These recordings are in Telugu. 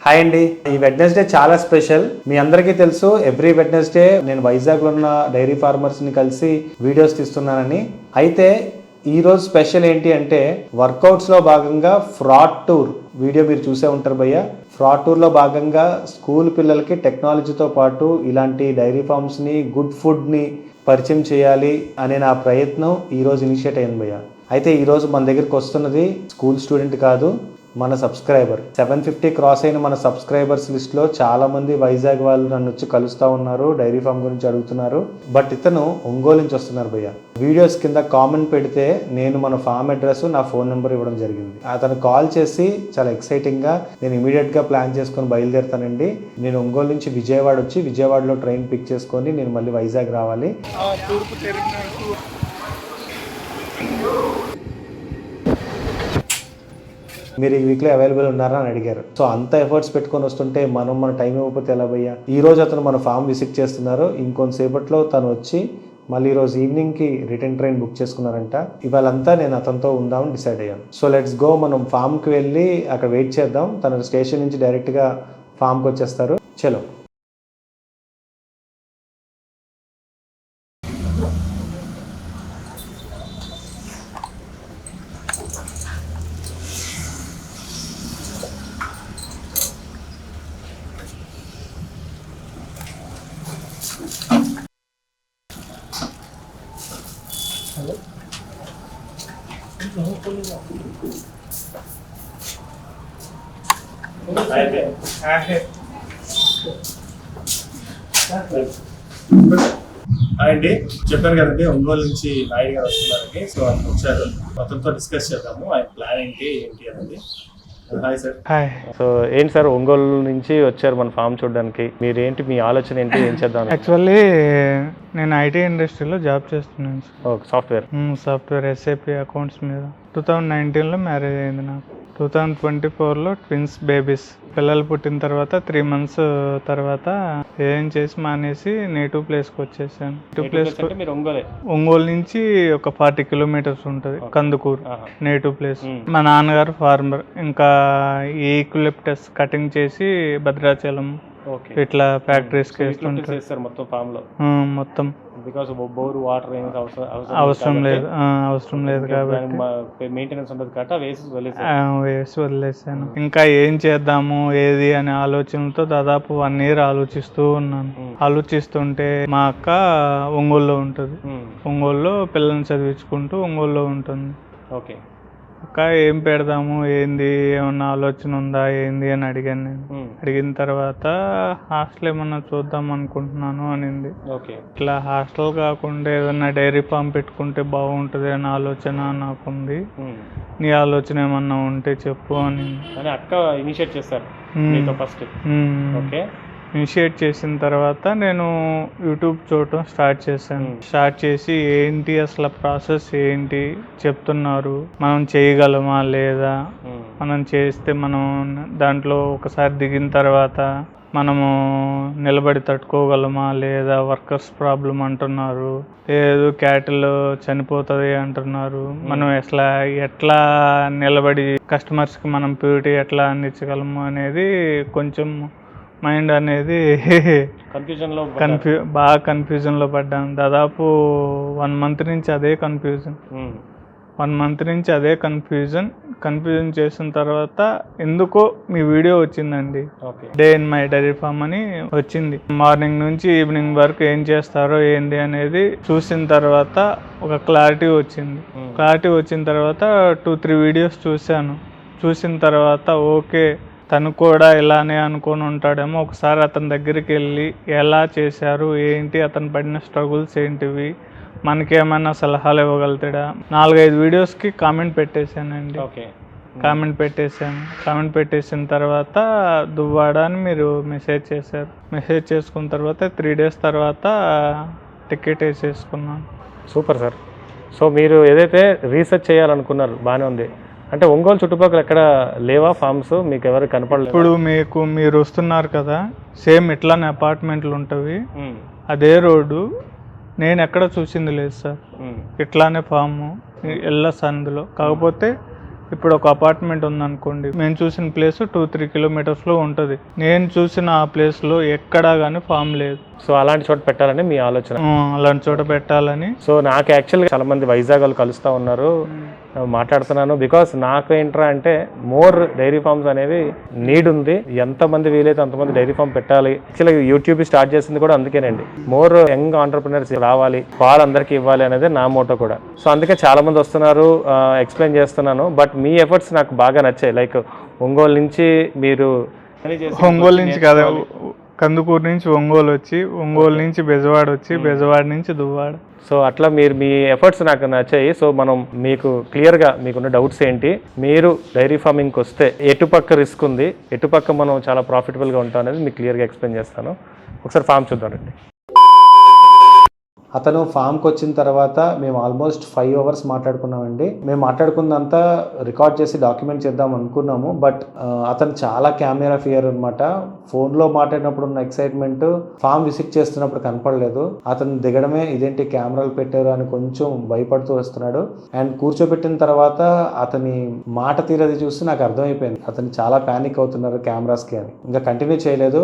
హాయ్ అండి. ఈ వెడ్నెస్డే చాలా స్పెషల్. మీ అందరికీ తెలుసు ఎవ్రీ వెడ్నెస్డే నేను వైజాగ్లో ఉన్న డైరీ ఫార్మర్స్ని కలిసి వీడియోస్ తీస్తున్నానని. అయితే ఈరోజు స్పెషల్ ఏంటి అంటే వర్కౌట్స్లో భాగంగా ఫ్రాడ్ టూర్ వీడియో మీరు చూసే ఉంటారు భయ్య. ఫ్రాడ్ టూర్లో భాగంగా స్కూల్ పిల్లలకి టెక్నాలజీతో పాటు ఇలాంటి డైరీ ఫార్మ్స్ని గుడ్ ఫుడ్ని పరిచయం చేయాలి అనే నా ప్రయత్నం ఈరోజు ఇనిషియేట్ అయింది భయ్య. అయితే ఈరోజు మన దగ్గరికి వస్తున్నది స్కూల్ స్టూడెంట్ కాదు, మన సబ్స్క్రైబర్. 750 క్రాస్ అయిన మన సబ్స్క్రైబర్స్ లిస్ట్లో చాలామంది వైజాగ్ వాళ్ళు నన్ను వచ్చి కలుస్తూ ఉన్నారు, డైరీ ఫామ్ గురించి అడుగుతున్నారు. బట్ ఇతను ఒంగోలు నుంచి వస్తున్నారు భయ్య. వీడియోస్ కింద కామెంట్ పెడితే నేను మన ఫామ్ అడ్రస్, నా ఫోన్ నెంబర్ ఇవ్వడం జరిగింది. అతను కాల్ చేసి చాలా ఎక్సైటింగ్గా నేను ఇమీడియట్గా ప్లాన్ చేసుకొని బయలుదేరుతానండి. నేను ఒంగోలు నుంచి విజయవాడ వచ్చి విజయవాడలో ట్రైన్ పిక్ చేసుకొని నేను మళ్ళీ వైజాగ్ రావాలి. మీరు ఈ వీక్లో అవైలబుల్ ఉన్నారా అని అడిగారు. సో అంత ఎఫర్ట్స్ పెట్టుకొని వస్తుంటే మన టైం ఇవ్వకపోతే ఎలా భయ్యా? ఈ రోజు అతను మన ఫామ్ విజిట్ చేస్తున్నారు. ఇంకొంతసేపట్లో తను వచ్చి మళ్ళీ ఈరోజు ఈవినింగ్కి రిటర్న్ ట్రైన్ బుక్ చేసుకున్నారంట. ఇవాళంతా నేను అతనితో ఉందామని డిసైడ్ అయ్యాను. సో లెట్స్ గో, మనం ఫామ్కి వెళ్ళి అక్కడ వెయిట్ చేద్దాం. తన స్టేషన్ నుంచి డైరెక్ట్గా ఫామ్కి వచ్చేస్తారు. చలో. అండి చెప్పాను కదండి, ఒంగోలు నుంచి నాయుడు గారు వస్తున్నారండి. సో అతను వచ్చారు, అతనితో డిస్కస్ చేద్దాము ఆయన ప్లాన్ ఏంటి అనేది. Hi sir. హాయ్. సో ఏంటి సార్, ఒంగోలు నుంచి వచ్చారు మన ఫామ్ చూడడానికి. మీరేంటి, మీ ఆలోచన ఏంటి, ఏం చేద్దాం? యాక్చువల్లీ నేను ఐటీ ఇండస్ట్రీలో జాబ్ చేస్తున్నాను సార్. సాఫ్ట్వేర్ SAP అకౌంట్స్ మీద. 2019లో మ్యారేజ్ అయింది నాకు. 2024లో ట్విన్స్ బేబీస్ పిల్లలు పుట్టిన తర్వాత 3 months తర్వాత ఏం చేసి మానేసి నేటివ్ ప్లేస్కి వచ్చేసాను. ఒంగోలు నుంచి ఒక 40 kilometers ఉంటుంది కందుకూరు నేటివ్ ప్లేస్. మా నాన్నగారు ఫార్మర్. ఇంకా ఈ యూకలిప్టస్ కటింగ్ చేసి భద్రాచలం ఇట్లా ఫ్యాక్టరీస్కి వేస్తుంటారు మొత్తం ఫామ్ లో. మొత్తం బికాస్ బోర్ వాటర్ అవసరం లేదు కాబట్టి మెయింటెనెన్స్ ఉండదు కాబట్టి వేసి వదిలేసాను. ఇంకా ఏం చేద్దాము ఏది అనే ఆలోచనతో దాదాపు 1 year ఆలోచిస్తూ ఉన్నాను. ఆలోచిస్తుంటే మా అక్క ఒంగోలులో ఉంటుంది. ఒంగోలులో పిల్లల్ని చదివించుకుంటూ ఒంగోలులో ఉంటుంది. ఓకే అక్క ఏం పెడదాము ఏంది, ఏమన్నా ఆలోచన ఉందా ఏంది అని అడిగాను నేను. అడిగిన తర్వాత హాస్టల్ ఏమన్నా చూద్దాం అనుకుంటున్నాను అనింది. ఇట్లా హాస్టల్ కాకుండా ఏదన్నా డైరీ ఫామ్ పెట్టుకుంటే బాగుంటుంది అనే ఆలోచన నాకుంది. నీ ఆలోచన ఏమన్నా ఉంటే చెప్పు అని అక్క ఇనిషియేట్ చేశారు ఫస్ట్. ఓకే, ఇనిషియేట్ చేసిన తర్వాత నేను యూట్యూబ్ చూడటం స్టార్ట్ చేశాను. స్టార్ట్ చేసి ఏంటి అసలు ప్రాసెస్ ఏంటి చెప్తున్నారు, మనం చేయగలమా లేదా, మనం చేస్తే మనం దాంట్లో ఒకసారి దిగిన తర్వాత మనము నిలబడి తట్టుకోగలమా లేదా, వర్కర్స్ ప్రాబ్లం అంటున్నారు, లేదు క్యాటిల్ చనిపోతుంది అంటున్నారు, మనం ఎట్లా నిలబడి కస్టమర్స్కి మనం ప్యూరిటీ ఎట్లా అందించగలము అనేది కొంచెం మైండ్ అనేది బాగా కన్ఫ్యూజన్లో పడ్డాను. దాదాపు 1 month నుంచి అదే కన్ఫ్యూజన్. 1 month నుంచి అదే కన్ఫ్యూజన్ చేసిన తర్వాత ఎందుకో మీ వీడియో వచ్చిందండి, day in my dairy farm అని వచ్చింది. మార్నింగ్ నుంచి ఈవినింగ్ వరకు ఏం చేస్తారో ఏంటి అనేది చూసిన తర్వాత ఒక క్లారిటీ వచ్చింది. క్లారిటీ వచ్చిన తర్వాత 2-3 వీడియోస్ చూశాను. చూసిన తర్వాత ఓకే, తను కూడా ఇలానే అనుకొని ఉంటాడేమో, ఒకసారి అతని దగ్గరికి వెళ్ళి ఎలా చేశారు ఏంటి, అతను పడిన స్ట్రగుల్స్ ఏంటివి, మనకేమైనా సలహాలు ఇవ్వగలుగుతాడా. 4-5 వీడియోస్కి కామెంట్ పెట్టేశానండి. కామెంట్ పెట్టేసిన తర్వాత దువ్వాడ అని మీరు మెసేజ్ చేశారు. మెసేజ్ చేసుకున్న తర్వాత 3 days తర్వాత టికెట్ వేసేసుకున్నాను. Super sir. సో మీరు ఏదైతే రీసెర్చ్ చేయాలనుకున్నారు బాగానే ఉంది. అంటే ఒంగోలు చుట్టుపక్కల ఎక్కడ లేవా ఫార్మ్స్, మీకు ఎవరు కనపడలేదు? ఇప్పుడు మీరు వస్తున్నారు కదా, సేమ్ ఇట్లానే అపార్ట్మెంట్లు ఉంటవి, అదే రోడ్డు. నేను ఎక్కడ చూసింది లేదు సార్ ఇట్లానే ఫామ్ ఎల్ల సందులో. కాకపోతే ఇప్పుడు ఒక అపార్ట్మెంట్ ఉందనుకోండి, మేము చూసిన ప్లేస్ 2-3 కిలోమీటర్స్లో ఉంటుంది. నేను చూసిన ఆ ప్లేస్లో ఎక్కడా కానీ ఫామ్ లేదు. సో అలాంటి చోట పెట్టాలని మీ ఆలోచన. అలాంటి చోట పెట్టాలని. సో నాకు యాక్చువల్గా చాలా మంది వైజాగ్ వాళ్ళు కలుస్తూ ఉన్నారు, మాట్లాడుతున్నాను. బికాస్ నాకు ఏంట్రా అంటే మోర్ డైరీ ఫార్మ్స్ అనేవి నీడ్ ఉంది. ఎంతమంది వీలైతే అంతమంది డైరీ ఫార్మ్ పెట్టాలి. యాక్చువల్గా యూట్యూబ్ స్టార్ట్ చేసింది కూడా అందుకేనండి. మోర్ యంగ్ ఆంటర్ప్రినర్స్ రావాలి, పాలు అందరికీ ఇవ్వాలి అనేది నా మోటో కూడా. సో అందుకే చాలా మంది వస్తున్నారు, ఎక్స్ప్లెయిన్ చేస్తున్నాను. బట్ మీ ఎఫర్ట్స్ నాకు బాగా నచ్చాయి. లైక్ ఒంగోలు నుంచి మీరు ఒంగోలు నుంచి కాదు, కందుకూరు నుంచి ఒంగోలు వచ్చి, ఒంగోలు నుంచి బెజవాడ వచ్చి, బెజవాడ నుంచి దువ్వాడ. సో అట్లా మీరు మీ ఎఫర్ట్స్ నాకు నచ్చాయి. సో మనం మీకు క్లియర్గా మీకున్న డౌట్స్ ఏంటి, మీరు డైరీ ఫార్మింగ్కి వస్తే ఎటుపక్క రిస్క్ ఉంది, ఎటుపక్క మనం చాలా ప్రాఫిటబుల్గా ఉంటాం అనేది మీకు క్లియర్గా ఎక్స్ప్లెయిన్ చేస్తాను. ఒకసారి ఫామ్ చూద్దామండి. అతను ఫామ్కి వచ్చిన తర్వాత మేము ఆల్మోస్ట్ 5 hours మాట్లాడుకున్నామండి. మేము మాట్లాడుకున్నంతా రికార్డ్ చేసి డాక్యుమెంట్ చేద్దాం అనుకున్నాము. బట్ అతను చాలా కెమెరా ఫియర్ అనమాట. ఫోన్లో మాట్లాడినప్పుడు ఉన్న ఎక్సైట్మెంట్ ఫామ్ విజిట్ చేస్తున్నప్పుడు కనపడలేదు. అతను దిగడమే ఇదేంటి కెమెరాలు పెట్టారు అని కొంచెం భయపడుతూ వస్తున్నాడు. అండ్ కూర్చోబెట్టిన తర్వాత అతని మాట తీరది చూసి నాకు అర్థమైపోయింది అతను చాలా ప్యానిక్ అవుతున్నారు కెమెరాస్కి అని. ఇంకా కంటిన్యూ చేయలేదు.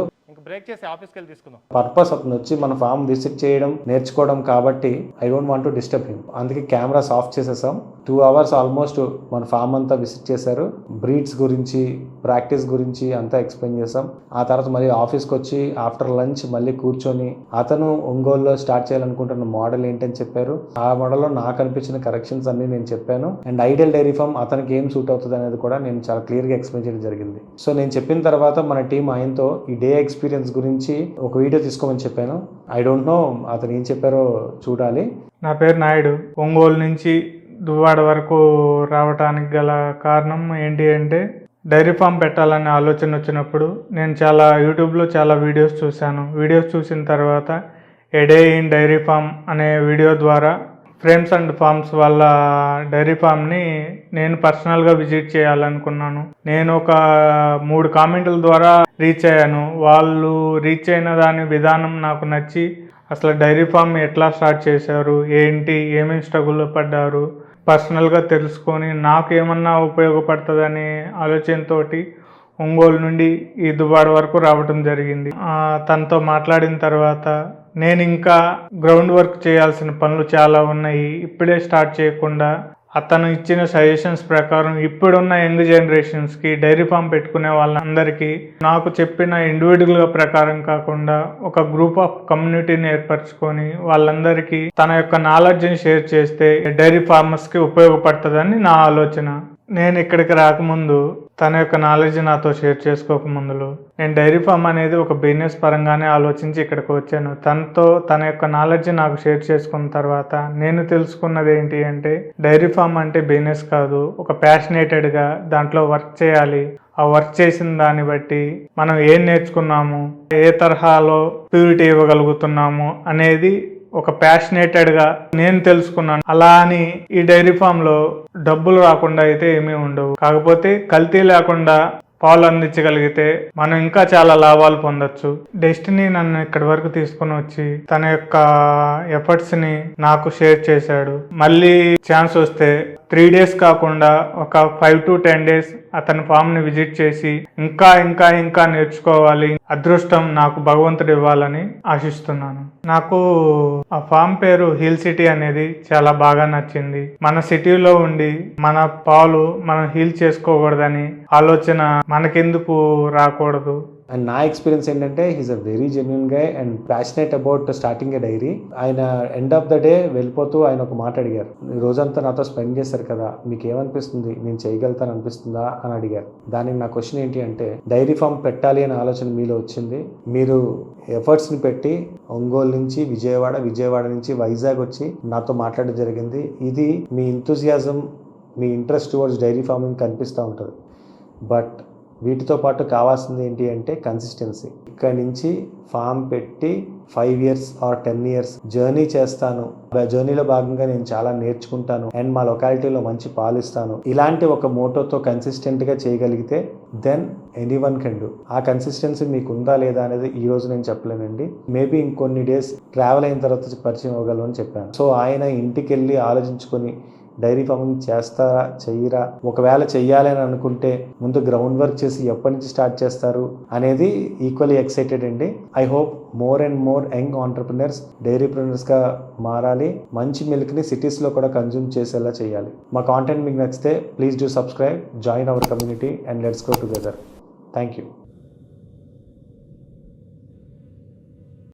బ్రేక్ చేసి ఆఫీస్కి వెళ్ళి తీసుకుందాం. పర్పస్ అతను వచ్చి మన ఫామ్ విజిట్ చేయడం, నేర్చుకోవడం కాబట్టి I don't want to disturb him. అందుకే కెమెరాస్ ఆఫ్ చేసేసాం. 2 hours ఆల్మోస్ట్ మన ఫామ్ అంతా విజిట్ చేశారు. బ్రీడ్స్ గురించి, ప్రాక్టీస్ గురించి అంతా ఎక్స్ప్లెయిన్ చేసాం. ఆ తర్వాత మళ్ళీ ఆఫీస్కి వచ్చి ఆఫ్టర్ లంచ్ మళ్ళీ కూర్చొని అతను ఒంగోలులో స్టార్ట్ చేయాలనుకుంటున్న మోడల్ ఏంటని చెప్పారు. ఆ మోడల్లో నాకు అనిపించిన కరెక్షన్స్ అన్ని నేను చెప్పాను. అండ్ ఐడియల్ డైరీ ఫామ్ అతనికి ఏం సూట్ అవుతుంది అనేది కూడా నేను చాలా క్లియర్గా ఎక్స్ప్లెయిన్ చేయడం జరిగింది. సో నేను చెప్పిన తర్వాత మన టీం ఆయనతో ఈ డే ఎక్స్పీరియన్స్ గురించి ఒక వీడియో తీసుకోమని చెప్పాను. ఐ డోంట్ నో అతను ఏం చెప్పారో చూడాలి. నా పేరు నాయుడు. ఒంగోలు నుంచి దువ్వాడ వరకు రావడానికి గల కారణం ఏంటి అంటే, డైరీ ఫామ్ పెట్టాలనే ఆలోచన వచ్చినప్పుడు నేను యూట్యూబ్లో చాలా వీడియోస్ చూశాను. వీడియోస్ చూసిన తర్వాత ఏ డే ఇన్ డైరీ ఫామ్ అనే వీడియో ద్వారా ఫ్రేమ్స్ అండ్ ఫార్మ్స్ వాళ్ళ డైరీ ఫామ్ని నేను పర్సనల్గా విజిట్ చేయాలనుకున్నాను. నేను ఒక 3 కామెంట్ల ద్వారా రీచ్ అయ్యాను. వాళ్ళు రీచ్ అయిన దాని విధానం నాకు నచ్చి, అసలు డైరీ ఫామ్ ఎట్లా స్టార్ట్ చేశారు, ఏంటి, ఏమేమి స్ట్రగుల్ పడ్డారు, పర్సనల్గా తెలుసుకొని నాకు ఏమన్నా ఉపయోగపడుతుందనే ఆలోచనతోటి ఒంగోలు నుండి ఈ దువ్వాడ వరకు రావటం జరిగింది. తనతో మాట్లాడిన తర్వాత నేను ఇంకా గ్రౌండ్ వర్క్ చేయాల్సిన పనులు చాలా ఉన్నాయి. ఇప్పుడే స్టార్ట్ చేయకుండా అతను ఇచ్చిన సజెషన్స్ ప్రకారం ఇప్పుడున్న యంగ్ జనరేషన్స్కి డైరీ ఫామ్ పెట్టుకునే వాళ్ళందరికీ నాకు చెప్పిన ఇండివిజువల్గా ప్రకారం కాకుండా ఒక గ్రూప్ ఆఫ్ కమ్యూనిటీని ఏర్పరచుకొని వాళ్ళందరికీ తన యొక్క నాలెడ్జ్ని షేర్ చేస్తే డైరీ ఫార్మర్స్కి ఉపయోగపడుతుందని నా ఆలోచన. నేను ఇక్కడికి రాకముందు తన యొక్క నాలెడ్జ్ నాతో షేర్ చేసుకోకముందులో నేను డైరీ ఫామ్ అనేది ఒక బిజినెస్ పరంగానే ఆలోచించి ఇక్కడికి వచ్చాను. తనతో తన యొక్క నాలెడ్జ్ నాకు షేర్ చేసుకున్న తర్వాత నేను తెలుసుకున్నది ఏంటి అంటే, డైరీ ఫామ్ అంటే బిజినెస్ కాదు, ఒక ప్యాషనేటెడ్గా దాంట్లో వర్క్ చేయాలి. ఆ వర్క్ చేసిన దాన్ని బట్టి మనం ఏం నేర్చుకున్నాము, ఏ తరహాలో ప్యూరిటీ ఇవ్వగలుగుతున్నాము అనేది ఒక ప్యాషనేటెడ్గా నేను తెలుసుకున్నాను. అలా అని ఈ డైరీ ఫామ్లో డబ్బులు రాకుండా అయితే ఏమీ ఉండవు. కాకపోతే కల్తీ లేకుండా పాలు అందించగలిగితే మనం ఇంకా చాలా లాభాలు పొందొచ్చు. డెస్టినీ నన్ను ఇక్కడి వరకు తీసుకుని వచ్చి తన యొక్క ఎఫర్ట్స్ ని నాకు షేర్ చేశాడు. మళ్ళీ ఛాన్స్ వస్తే 3 days కాకుండా ఒక 5 to 10 days అతని ఫామ్ ని విజిట్ చేసి ఇంకా ఇంకా ఇంకా నేర్చుకోవాలి. అదృష్టం నాకు భగవంతుడు ఇవ్వాలని ఆశిస్తున్నాను. నాకు ఆ ఫామ్ పేరు హిల్ సిటీ అనేది చాలా బాగా నచ్చింది. మన సిటీలో ఉండి మన పాలు మనం హీల్ చేసుకోకూడదని ఆలోచన మనకెందుకు రాకూడదు. అండ్ నా ఎక్స్పీరియన్స్ ఏంటంటే he's a very genuine guy and passionate about starting a dairy. ఆయన ఎండ్ ఆఫ్ ద డే వెళ్ళిపోతూ ఆయన ఒక మాట అడిగారు, ఈ రోజంతా నాతో స్పెండ్ చేశారు కదా, మీకు ఏమనిపిస్తుంది, నేను చేయగలుగుతాను అనిపిస్తుందా అని అడిగారు. దానికి నా క్వశ్చన్ ఏంటి అంటే, డైరీ ఫామ్ పెట్టాలి అనే ఆలోచన మీలో వచ్చింది, మీరు ఎఫర్ట్స్ని పెట్టి ఒంగోలు నుంచి విజయవాడ నుంచి వైజాగ్ వచ్చి నాతో మాట్లాడడం జరిగింది. ఇది మీ ఎంతూజియాజం, మీ ఇంట్రెస్ట్ టువర్డ్స్ డైరీ ఫార్మింగ్ కనిపిస్తూ ఉంటుంది. బట్ వీటితో పాటు కావాల్సింది ఏంటి అంటే కన్సిస్టెన్సీ. ఇక్కడ నుంచి ఫామ్ పెట్టి 5 years or 10 years జర్నీ చేస్తాను, ఆ జర్నీలో భాగంగా నేను చాలా నేర్చుకుంటాను అండ్ మా లొకాలిటీలో మంచి పాలు ఇస్తాను, ఇలాంటి ఒక మోటోతో కన్సిస్టెంట్గా చేయగలిగితే దెన్ ఎనీవన్ కెన్ డూ. ఆ కన్సిస్టెన్సీ మీకు ఉందా లేదా అనేది ఈ రోజు నేను చెప్పలేనండి. మేబీ ఇంకొన్ని డేస్ ట్రావెల్ అయిన తర్వాత పరిచయం అవ్వగలను అని చెప్పాను. సో ఆయన ఇంటికి వెళ్ళి ఆలోచించుకొని డైరీ ఫార్మింగ్ చేస్తారా చెయ్యరా, ఒకవేళ చెయ్యాలి అని అనుకుంటే ముందు గ్రౌండ్ వర్క్ చేసి ఎప్పటి నుంచి స్టార్ట్ చేస్తారు అనేది ఈక్వల్లీ ఎక్సైటెడ్ అండి. I hope more and more young entrepreneurs డైరీప్రినర్స్గా మారాలి, మంచి మిల్క్ని సిటీస్లో కూడా కన్జ్యూమ్ చేసేలా చేయాలి. మా కాంటెంట్ మీకు నచ్చితే please do subscribe, join our community and let's go together. Thank you.